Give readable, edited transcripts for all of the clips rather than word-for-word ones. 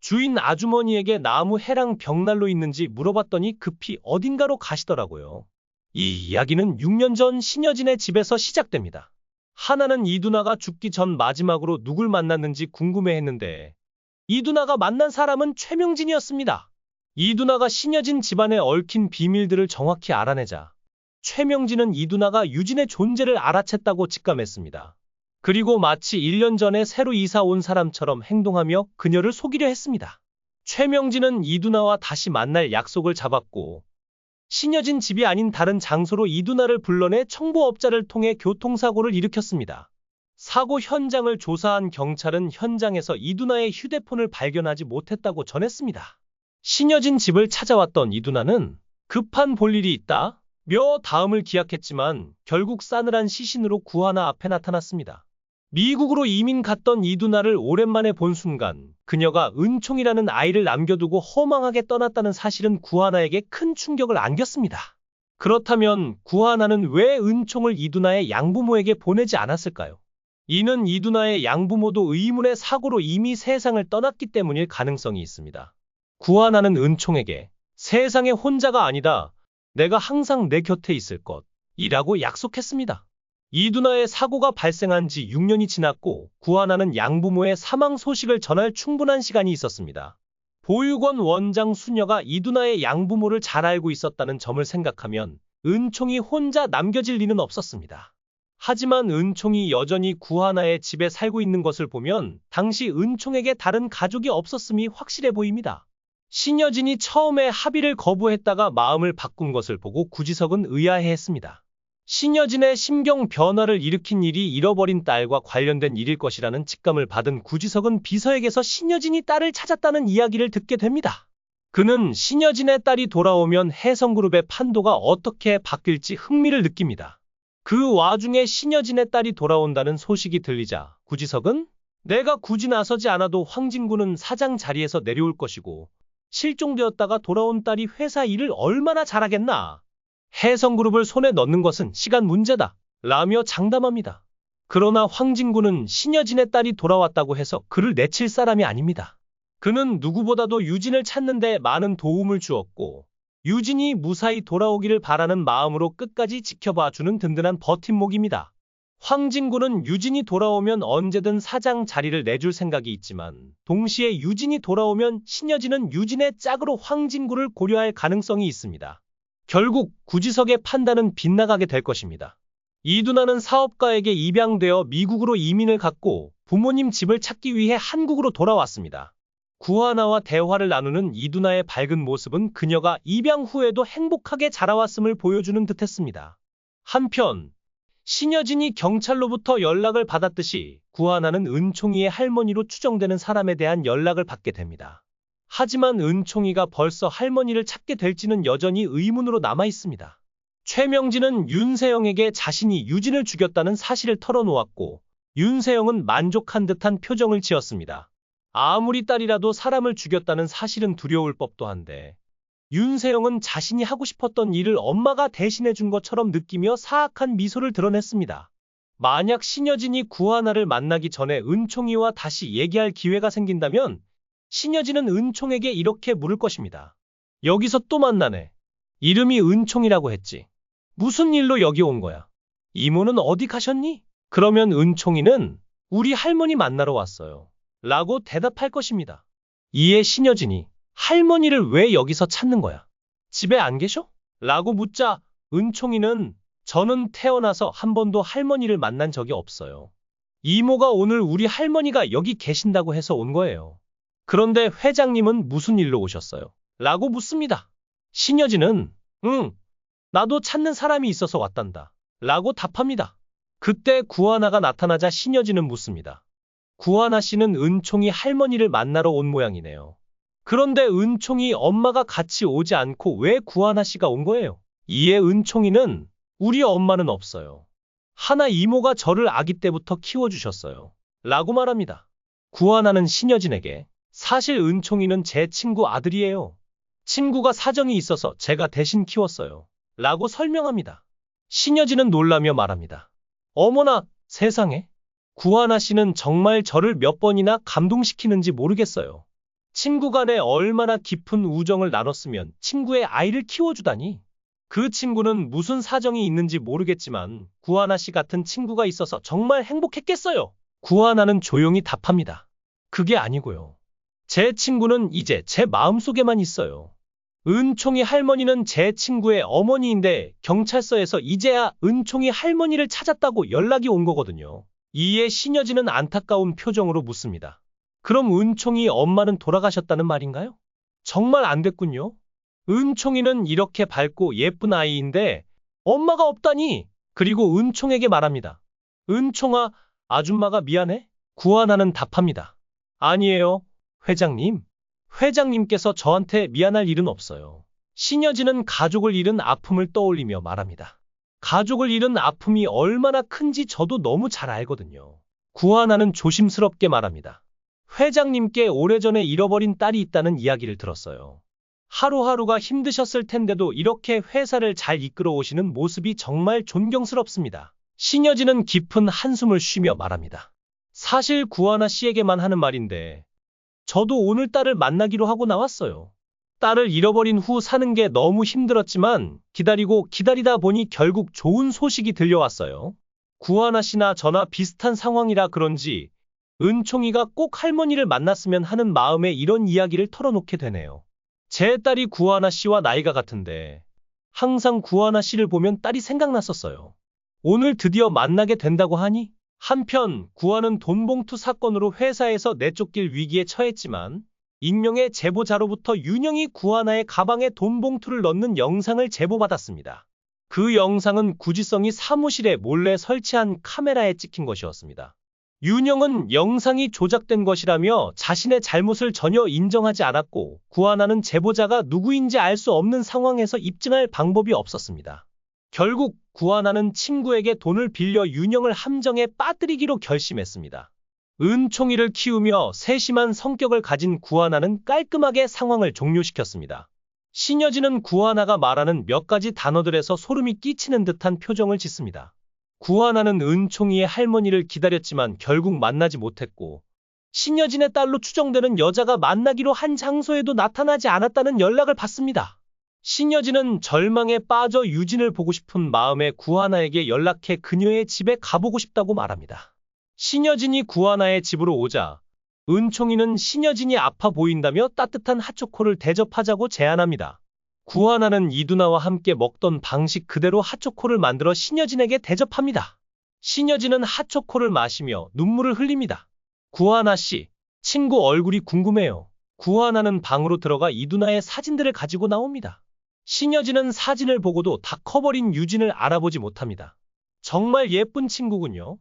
주인 아주머니에게 나무 해랑 벽난로 있는지 물어봤더니 급히 어딘가로 가시더라고요. 이 이야기는 6년 전 신여진의 집에서 시작됩니다. 하나는 이두나가 죽기 전 마지막으로 누굴 만났는지 궁금해했는데 이두나가 만난 사람은 최명진이었습니다. 이두나가 신여진 집안에 얽힌 비밀들을 정확히 알아내자 최명진은 이두나가 유진의 존재를 알아챘다고 직감했습니다. 그리고 마치 1년 전에 새로 이사 온 사람처럼 행동하며 그녀를 속이려 했습니다. 최명진은 이두나와 다시 만날 약속을 잡았고 신여진 집이 아닌 다른 장소로 이두나를 불러내 청부업자를 통해 교통사고를 일으켰습니다. 사고 현장을 조사한 경찰은 현장에서 이두나의 휴대폰을 발견하지 못했다고 전했습니다. 신여진 집을 찾아왔던 이두나는 급한 볼일이 있다 며 다음을 기약했지만 결국 싸늘한 시신으로 구하나 앞에 나타났습니다. 미국으로 이민 갔던 이두나를 오랜만에 본 순간 그녀가 은총이라는 아이를 남겨두고 허망하게 떠났다는 사실은 구하나에게 큰 충격을 안겼습니다. 그렇다면 구하나는 왜 은총을 이두나의 양부모에게 보내지 않았을까요? 이는 이두나의 양부모도 의문의 사고로 이미 세상을 떠났기 때문일 가능성이 있습니다. 구하나는 은총에게 세상에 혼자가 아니다. 내가 항상 내 곁에 있을 것이라고 약속했습니다. 이두나의 사고가 발생한 지 6년이 지났고 구하나는 양부모의 사망 소식을 전할 충분한 시간이 있었습니다. 보육원 원장 수녀가 이두나의 양부모를 잘 알고 있었다는 점을 생각하면 은총이 혼자 남겨질 리는 없었습니다. 하지만 은총이 여전히 구하나의 집에 살고 있는 것을 보면 당시 은총에게 다른 가족이 없었음이 확실해 보입니다. 신여진이 처음에 합의를 거부했다가 마음을 바꾼 것을 보고 구지석은 의아해했습니다. 신여진의 심경 변화를 일으킨 일이 잃어버린 딸과 관련된 일일 것이라는 직감을 받은 구지석은 비서에게서 신여진이 딸을 찾았다는 이야기를 듣게 됩니다. 그는 신여진의 딸이 돌아오면 혜성그룹의 판도가 어떻게 바뀔지 흥미를 느낍니다. 그 와중에 신여진의 딸이 돌아온다는 소식이 들리자 구지석은 내가 굳이 나서지 않아도 황진구는 사장 자리에서 내려올 것이고 실종되었다가 돌아온 딸이 회사 일을 얼마나 잘하겠나. 혜성그룹을 손에 넣는 것은 시간 문제다 라며 장담합니다. 그러나 황진구는 신여진의 딸이 돌아왔다고 해서 그를 내칠 사람이 아닙니다. 그는 누구보다도 유진을 찾는 데 많은 도움을 주었고 유진이 무사히 돌아오기를 바라는 마음으로 끝까지 지켜봐주는 든든한 버팀목입니다. 황진구는 유진이 돌아오면 언제든 사장 자리를 내줄 생각이 있지만 동시에 유진이 돌아오면 신여진은 유진의 짝으로 황진구를 고려할 가능성이 있습니다. 결국 구지석의 판단은 빗나가게 될 것입니다. 이두나는 사업가에게 입양되어 미국으로 이민을 갔고 부모님 집을 찾기 위해 한국으로 돌아왔습니다. 구하나와 대화를 나누는 이두나의 밝은 모습은 그녀가 입양 후에도 행복하게 자라왔음을 보여주는 듯했습니다. 한편 신여진이 경찰로부터 연락을 받았듯이 구하나는 은총이의 할머니로 추정되는 사람에 대한 연락을 받게 됩니다. 하지만 은총이가 벌써 할머니를 찾게 될지는 여전히 의문으로 남아있습니다. 최명진은 윤세영에게 자신이 유진을 죽였다는 사실을 털어놓았고 윤세영은 만족한 듯한 표정을 지었습니다. 아무리 딸이라도 사람을 죽였다는 사실은 두려울 법도 한데 윤세영은 자신이 하고 싶었던 일을 엄마가 대신해 준 것처럼 느끼며 사악한 미소를 드러냈습니다. 만약 신여진이 구하나를 만나기 전에 은총이와 다시 얘기할 기회가 생긴다면 신여진은 은총에게 이렇게 물을 것입니다. 여기서 또 만나네. 이름이 은총이라고 했지. 무슨 일로 여기 온 거야? 이모는 어디 가셨니? 그러면 은총이는 우리 할머니 만나러 왔어요. 라고 대답할 것입니다. 이에 신여진이 할머니를 왜 여기서 찾는 거야? 집에 안 계셔? 라고 묻자 은총이는 저는 태어나서 한 번도 할머니를 만난 적이 없어요. 이모가 오늘 우리 할머니가 여기 계신다고 해서 온 거예요. 그런데 회장님은 무슨 일로 오셨어요? 라고 묻습니다. 신여진은 나도 찾는 사람이 있어서 왔단다. 라고 답합니다. 그때 구하나가 나타나자 신여진은 묻습니다. 구하나 씨는 은총이 할머니를 만나러 온 모양이네요. 그런데 은총이 엄마가 같이 오지 않고 왜 구하나 씨가 온 거예요? 이에 은총이는 우리 엄마는 없어요. 하나 이모가 저를 아기 때부터 키워주셨어요. 라고 말합니다. 구하나는 신여진에게 사실 은총이는 제 친구 아들이에요. 친구가 사정이 있어서 제가 대신 키웠어요. 라고 설명합니다. 신여진은 놀라며 말합니다. 어머나 세상에. 구하나 씨는 정말 저를 몇 번이나 감동시키는지 모르겠어요. 친구 간에 얼마나 깊은 우정을 나눴으면 친구의 아이를 키워주다니. 그 친구는 무슨 사정이 있는지 모르겠지만 구하나 씨 같은 친구가 있어서 정말 행복했겠어요. 구하나는 조용히 답합니다. 그게 아니고요. 제 친구는 이제 제 마음속에만 있어요. 은총이 할머니는 제 친구의 어머니인데 경찰서에서 이제야 은총이 할머니를 찾았다고 연락이 온 거거든요. 이에 신여진은 안타까운 표정으로 묻습니다. 그럼 은총이 엄마는 돌아가셨다는 말인가요? 정말 안 됐군요. 은총이는 이렇게 밝고 예쁜 아이인데 엄마가 없다니. 그리고 은총에게 말합니다. 은총아, 아줌마가 미안해? 구하나는 답합니다. 아니에요, 회장님. 회장님께서 저한테 미안할 일은 없어요. 신여진은 가족을 잃은 아픔을 떠올리며 말합니다. 가족을 잃은 아픔이 얼마나 큰지 저도 너무 잘 알거든요. 구하나는 조심스럽게 말합니다. 회장님께 오래전에 잃어버린 딸이 있다는 이야기를 들었어요. 하루하루가 힘드셨을 텐데도 이렇게 회사를 잘 이끌어 오시는 모습이 정말 존경스럽습니다. 신여진은 깊은 한숨을 쉬며 말합니다. 사실 구하나 씨에게만 하는 말인데 저도 오늘 딸을 만나기로 하고 나왔어요. 딸을 잃어버린 후 사는 게 너무 힘들었지만 기다리고 기다리다 보니 결국 좋은 소식이 들려왔어요. 구하나 씨나 저나 비슷한 상황이라 그런지 은총이가 꼭 할머니를 만났으면 하는 마음에 이런 이야기를 털어놓게 되네요. 제 딸이 구하나 씨와 나이가 같은데 항상 구하나 씨를 보면 딸이 생각났었어요. 오늘 드디어 만나게 된다고 하니 한편 구하는 돈봉투 사건으로 회사에서 내쫓길 위기에 처했지만 익명의 제보자로부터 윤영이 구하나의 가방에 돈봉투를 넣는 영상을 제보받았습니다. 그 영상은 구지성이 사무실에 몰래 설치한 카메라에 찍힌 것이었습니다. 윤영은 영상이 조작된 것이라며 자신의 잘못을 전혀 인정하지 않았고 구하나는 제보자가 누구인지 알 수 없는 상황에서 입증할 방법이 없었습니다. 결국 구하나는 친구에게 돈을 빌려 윤영을 함정에 빠뜨리기로 결심했습니다. 은총이를 키우며 세심한 성격을 가진 구하나는 깔끔하게 상황을 종료시켰습니다. 신여진은 구하나가 말하는 몇 가지 단어들에서 소름이 끼치는 듯한 표정을 짓습니다. 구하나는 은총이의 할머니를 기다렸지만 결국 만나지 못했고 신여진의 딸로 추정되는 여자가 만나기로 한 장소에도 나타나지 않았다는 연락을 받습니다. 신여진은 절망에 빠져 유진을 보고 싶은 마음에 구하나에게 연락해 그녀의 집에 가보고 싶다고 말합니다. 신여진이 구하나의 집으로 오자 은총이는 신여진이 아파 보인다며 따뜻한 핫초코를 대접하자고 제안합니다. 구하나는 이두나와 함께 먹던 방식 그대로 핫초코를 만들어 신여진에게 대접합니다. 신여진은 핫초코를 마시며 눈물을 흘립니다. 구하나 씨, 친구 얼굴이 궁금해요. 구하나는 방으로 들어가 이두나의 사진들을 가지고 나옵니다. 신여진은 사진을 보고도 다 커버린 유진을 알아보지 못합니다. 정말 예쁜 친구군요.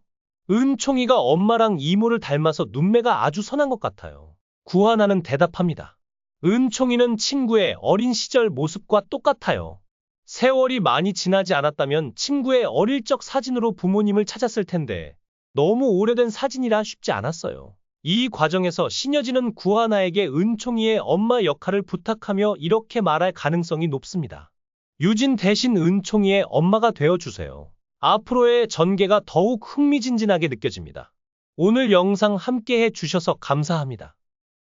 은총이가 엄마랑 이모를 닮아서 눈매가 아주 선한 것 같아요. 구하나는 대답합니다. 은총이는 친구의 어린 시절 모습과 똑같아요. 세월이 많이 지나지 않았다면 친구의 어릴 적 사진으로 부모님을 찾았을 텐데 너무 오래된 사진이라 쉽지 않았어요. 이 과정에서 신여진은 구하나에게 은총이의 엄마 역할을 부탁하며 이렇게 말할 가능성이 높습니다. 유진 대신 은총이의 엄마가 되어주세요. 앞으로의 전개가 더욱 흥미진진하게 느껴집니다. 오늘 영상 함께 해주셔서 감사합니다.